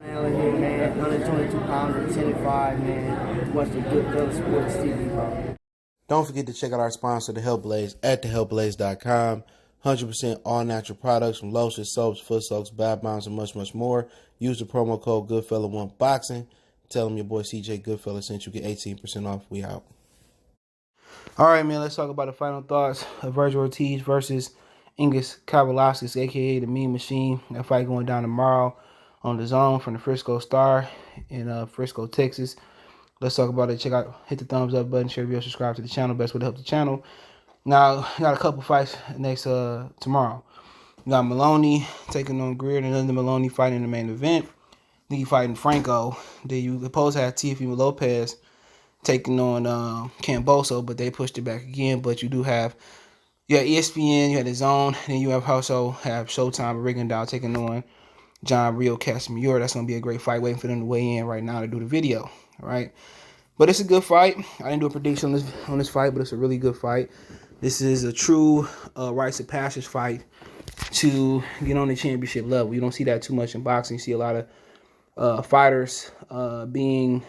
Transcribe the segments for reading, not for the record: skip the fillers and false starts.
Man, here, man, 122 pounds and 10.5, man. Watch the Goodfellas Sports TV, bro. Don't forget to check out our sponsor, The Health Blaze, at thehealthblaze.com. 100% all natural products from lotions, soaps, foot soaks, bath bombs, and much, much more. Use the promo code Goodfella1Boxing. Tell them your boy CJ Goodfella sent you. Get 18% off. We out. All right, man, let's talk about the final thoughts of Vergil Ortiz versus Egidijus Kavaliauskas, a.k.a. the Mean Machine. That fight going down tomorrow on the Zone from the Frisco Star in Frisco, Texas. Let's talk about it. Check out, hit the thumbs up button, share video, subscribe to the channel. Best way to help the channel. Now, got a couple fights next tomorrow. You got Maloney taking on Greer, and then Maloney fighting in the main event. Then you fighting Franco. Then you supposed to have Teofimo Lopez taking on Camboso, but they pushed it back again. But you do have ESPN, you had the Zone, and then you also have Showtime Rigondeaux taking on John Rio Casimiro. That's gonna be a great fight. Waiting for them to weigh in right now to do the video. All right, but it's a good fight. I didn't do a prediction on this fight, but it's a really good fight. This is a true rites of passage fight to get on the championship level. You don't see that too much in boxing. You see a lot of fighters being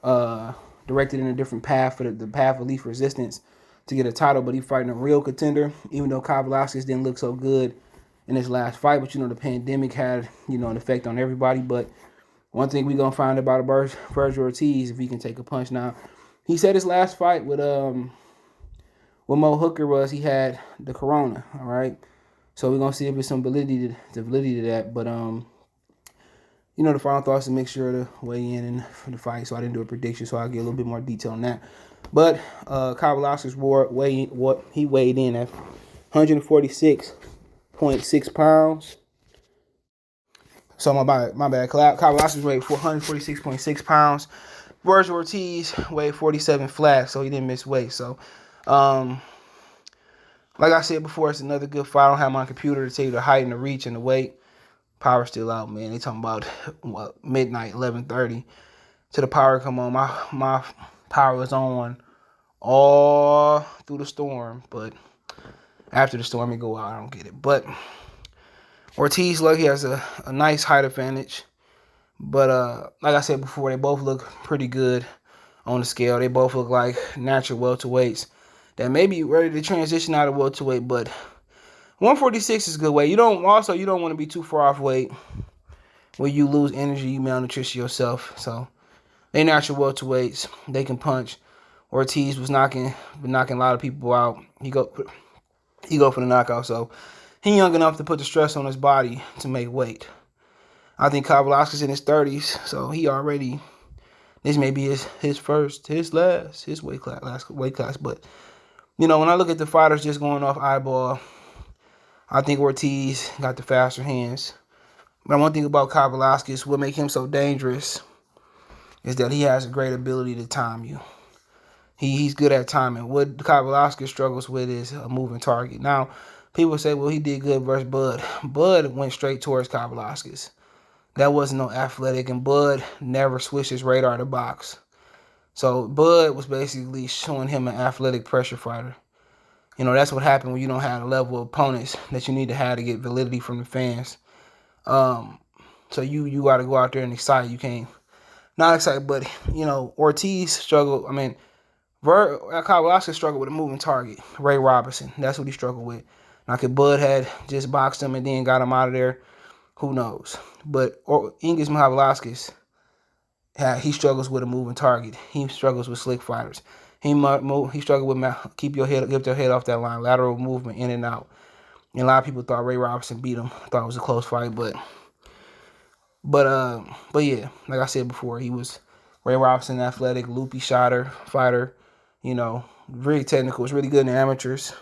directed in a different path, for the path of least resistance to get a title, but he's fighting a real contender, even though Kavaliauskas didn't look so good in his last fight. But, the pandemic had, an effect on everybody. But one thing we're going to find about Vergil Ortiz, if he can take a punch. Now, he said his last fight with Mo Hooker was he had the corona, all right? So we're going to see if there's some validity to that. But, the final thoughts to make sure to weigh in for the fight. So I didn't do a prediction, so I'll get a little bit more detail on that. But Kavaliauskas weighed in at 146.6 pounds. So my bad. Kavaliauskas weighed 146.6 pounds. Vergil Ortiz weighed 47 flat, so he didn't miss weight. So, like I said before, it's another good fight. I don't have my computer to tell you the height and the reach and the weight. Power still out, man. They talking about midnight, 11:30. To the power come on. My power was on all through the storm, but after the storm it go out. I don't get it. But Ortiz, he has a nice height advantage. But like I said before, they both look pretty good on the scale. They both look like natural welterweights that may be ready to transition out of welterweight, but 146 is a good weight. You don't want to be too far off weight where you lose energy, you malnutrition yourself. So they natural welterweights. They can punch. Ortiz was knocking a lot of people out. He go for the knockout. So he young enough to put the stress on his body to make weight. I think Kavaliauskas in his 30s, so this may be his last weight class. But when I look at the fighters just going off eyeball, I think Ortiz got the faster hands. But one thing about Kavaliauskas, what makes him so dangerous, is that he has a great ability to time you. He's good at timing. What Kavaliauskas struggles with is a moving target. Now, people say, well, he did good versus Bud. Bud went straight towards Kavaliauskas. That wasn't no athletic, and Bud never switched his radar to box. So Bud was basically showing him an athletic pressure fighter. That's what happened when you don't have the level of opponents that you need to have to get validity from the fans. So you got to go out there and excite. You can't, not excite, but, Ortiz struggled. Kavaliauskas struggled with a moving target. Ray Robinson, that's what he struggled with. Now, if Bud had just boxed him and then got him out of there, who knows? But Egidijus Kavaliauskas, he struggles with a moving target. He struggles with slick fighters. He struggled with keep your head off that line, lateral movement in and out. And a lot of people thought Ray Robinson beat him. Thought it was a close fight, but yeah, like I said before, he was Ray Robinson, athletic, loopy shotter fighter. Very technical. Was really good in the amateurs.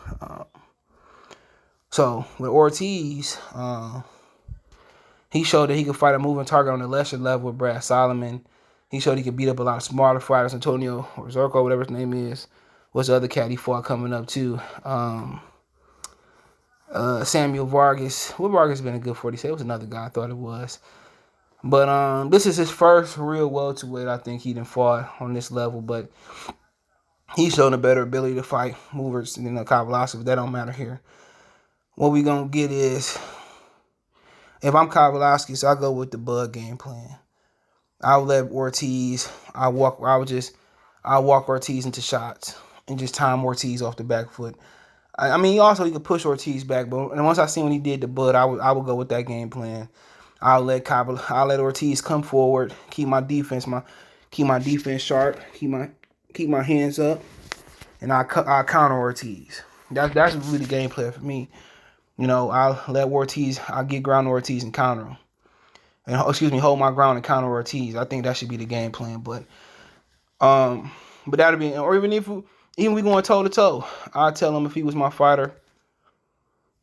So with Ortiz, he showed that he could fight a moving target on the lesser level with Brad Solomon. He showed he could beat up a lot of smarter fighters. Antonio Rizorko, whatever his name is. What's the other cat he fought coming up too? Samuel Vargas. Well, Vargas has been a good 47. It was another guy I thought it was. But this is his first real welterweight I think he done fought on this level. But he's shown a better ability to fight movers than Kavaliauskas. That don't matter here. What we going to get is if I'm Kavaliauskas, I go with the Bud game plan. I'll let Ortiz. I walk Ortiz into shots and just time Ortiz off the back foot. I mean, he could push Ortiz back, but once I seen when he did the Bud, I would go with that game plan. I'll let Ortiz come forward, keep my defense sharp, keep my hands up, and I counter Ortiz. That's really the game plan for me. I'll let Ortiz. I'll get ground Ortiz and counter him. And hold my ground and counter Ortiz. I think that should be the game plan. But that'll be, or even if we going toe to toe, I'll tell him if he was my fighter.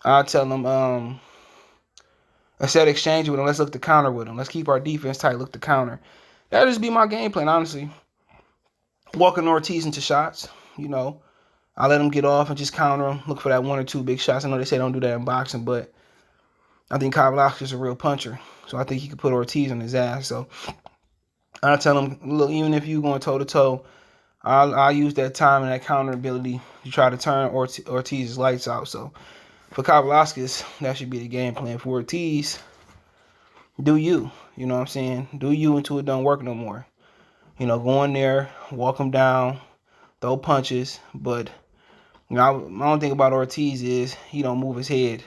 I'll tell him instead of exchange with him, let's look to counter with him. Let's keep our defense tight. Look to counter. That'll just be my game plan, honestly. Walking Ortiz into shots. I let him get off and just counter him. Look for that 1 or 2 big shots. I know they say don't do that in boxing, but I think Kavaliauskas is a real puncher. So I think he could put Ortiz on his ass. So I tell him, look, even if you going toe to toe, I'll use that time and that counter ability to try to turn Ortiz's lights out. So for Kavaliauskas, that should be the game plan. For Ortiz, do you? You know what I'm saying? Do you until it don't work no more. Go in there, walk him down, throw punches. But my only thing about Ortiz is he don't move his head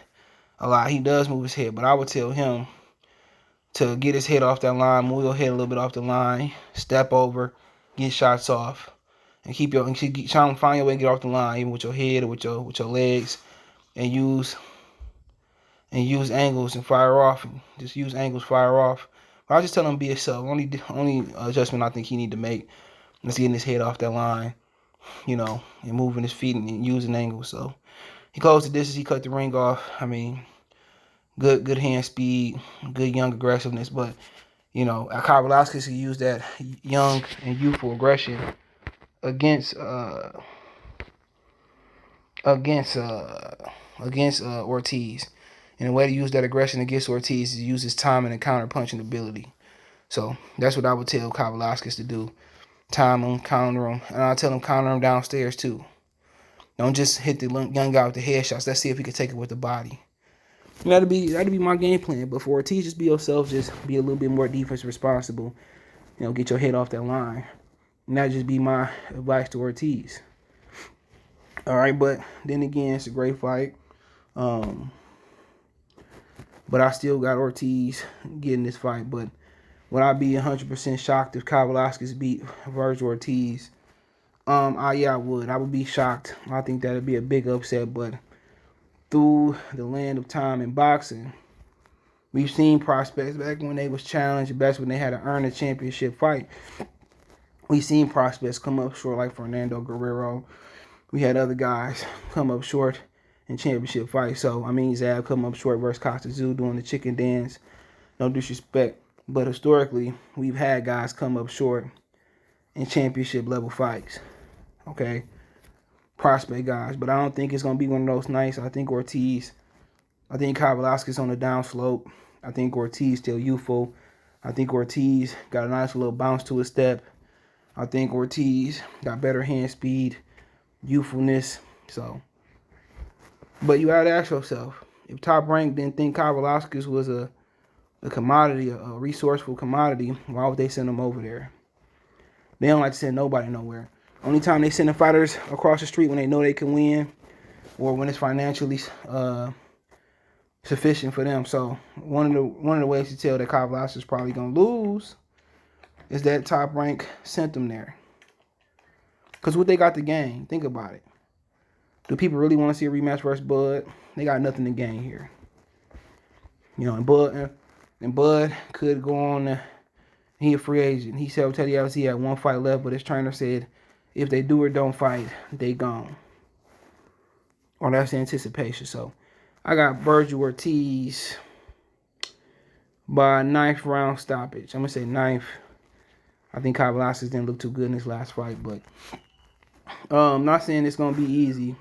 a lot. He does move his head, but I would tell him to get his head off that line, move your head a little bit off the line, step over, get shots off, and try to find your way to get off the line, even with your head or with your legs, and use angles and fire off. And just use angles, fire off. But I just tell him be yourself. Only adjustment I think he need to make is getting his head off that line, and moving his feet and using angles. So he closed the distance, he cut the ring off. I mean, good hand speed, good young aggressiveness. But Kavaliauskas can use that young and youthful aggression against Ortiz. And the way to use that aggression against Ortiz is to use his timing and counter punching ability. So that's what I would tell Kavaliauskas to do. Time him, counter him, and I'll tell him counter him downstairs too. Don't just hit the young guy with the headshots. Let's see if he can take it with the body. That'd be my game plan. But for Ortiz, just be yourself. Just be a little bit more defense responsible. Get your head off that line. And that'd just be my advice to Ortiz. All right, but then again, it's a great fight. But I still got Ortiz getting this fight. But would I be 100% shocked if Kavaliauskas beat Vergil Ortiz? I would. I would be shocked. I think that'd be a big upset. But through the land of time in boxing, we've seen prospects back when they was challenged, best when they had to earn a championship fight. We've seen prospects come up short, like Fernando Guerrero. We had other guys come up short in championship fights. So, Zab come up short versus Costa doing the chicken dance. No disrespect. But historically, we've had guys come up short in championship level fights. Okay? Prospect guys. But I don't think it's going to be one of those nights. I think Kavaliauskas on the downslope. I think Ortiz still youthful. I think Ortiz got a nice little bounce to his step. I think Ortiz got better hand speed, youthfulness. So, but you gotta ask yourself, if Top Rank didn't think Kavaliauskas was a commodity, a resourceful commodity, why would they send him over there? They don't like to send nobody nowhere. Only time they send the fighters across the street when they know they can win, or when it's financially sufficient for them. So one of the ways to tell that Kavaliauskas is probably gonna lose is that Top Rank sent them there. Because what they got to gain? Think about it. Do people really want to see a rematch versus Bud? They got nothing to gain here. And Bud could go on. He a free agent. He said, tell you he had one fight left, but his trainer said, if they do or don't fight, they gone. Or that's the anticipation. So I got Vergil Ortiz by 9th round stoppage. I'm going to say 9th. I think Kavaliauskas didn't look too good in his last fight, but I'm not saying it's going to be easy.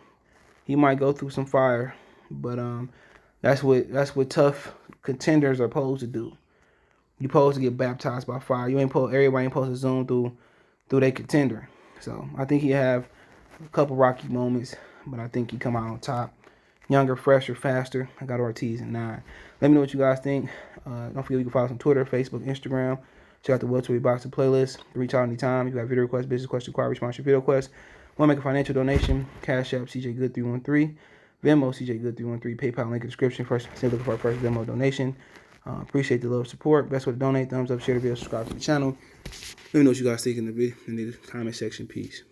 He might go through some fire, but that's what tough contenders are supposed to do. You're supposed to get baptized by fire. Everybody ain't supposed to zoom through their contender. So I think he have a couple rocky moments, but I think he come out on top. younger, fresher, faster. I got Ortiz in 9. Let me know what you guys think. Don't forget you can follow us on Twitter, Facebook, Instagram. Check out the welterweight boxing playlist. Reach out anytime. If you got video requests, business questions, inquiry, response your video requests. Want to make a financial donation? Cash App CJ Good 313, Venmo CJ Good 313, PayPal link in the description. First, say looking for our first Venmo donation. Appreciate the love, support. Best way to donate: thumbs up, share the video, subscribe to the channel. Let me know what you guys think in the comment section. Peace.